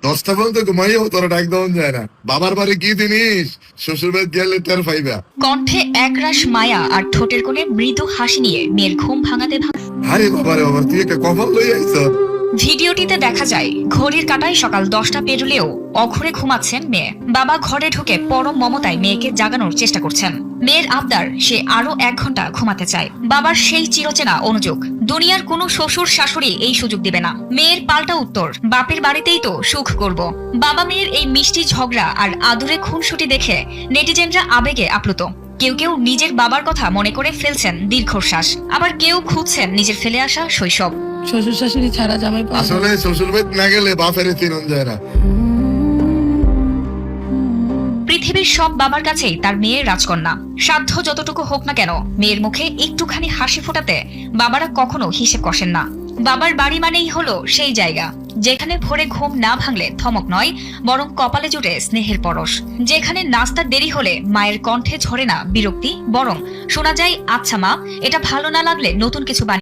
10টা পর্যন্ত ঘুমাইও তোরা ডাক দেওয়া যায় না। বাবার বাড়ি কি জিনিস, শ্বশুর বাড়ি গেলে টের পাইবা। কণ্ঠে একরাশ মায়া আর ঠোঁটের কোণে মৃদু হাসি নিয়ে মেয়ের ঘুম ভাঙাতে আরে বাবারে বাবা, তুই একটা কপাল লই আইছ। ভিডিওটিতে দেখা যায় ঘড়ির কাঁটায় সকাল 10টা পেরুলেও অঘরে ঘুমাচ্ছেন মেয়ে। বাবা ঘরে ঢুকে পরম মমতায় মেয়েকে জাগানোর চেষ্টা করছেন। মেয়ের আবদার সে আরো 1 ঘন্টা ঘুমাতে চায়। বাবার সেই চিরচেনা অনুযোগ, দুনিয়ার কোনো শ্বশুর শাশুড়ি এই সুযোগ দিবে না। মেয়ের পাল্টা উত্তর, বাপের বাড়িতেই তো সুখ করব। বাবা মেয়ের এই মিষ্টি ঝগড়া আর আদুরে খুনসুটি দেখে নেটিজেনরা আবেগে আপ্লুত। কেউ কেউ নিজের বাবার কথা মনে করে ফেলছেন দীর্ঘশ্বাস, আবার কেউ খুঁজছেন নিজের ফেলে আসা শৈশব। শ্বশুর শাশুড়ি ছাড়া জামাই পাওয়া যায় না। আসলে শ্বশুর বাড়ি না গেলে বাপের চিনন যায় না। পৃথিবীর সব বাবার কাছেই তার মেয়ের রাজকন্যা। সাধ্য যতটুকু হোক না কেন মেয়ের মুখে একটুখানি হাসি ফোটাতে বাবারা কখনো হিসেব কষেন না। বাবার বাড়ি মানেই হলো সেই জায়গা যেখানে ভোরে ঘুম না ভাঙলে থমক নয়, বরং কপালে জুটে স্নেহের পরশ। যেখানে নাস্তার দেরি হলে মায়ের কণ্ঠে ঝরে না বিরক্তি, বরং শোনা যায়, আচ্ছা মা, এটা ভালো না লাগলে নতুন কিছু বানিয়ে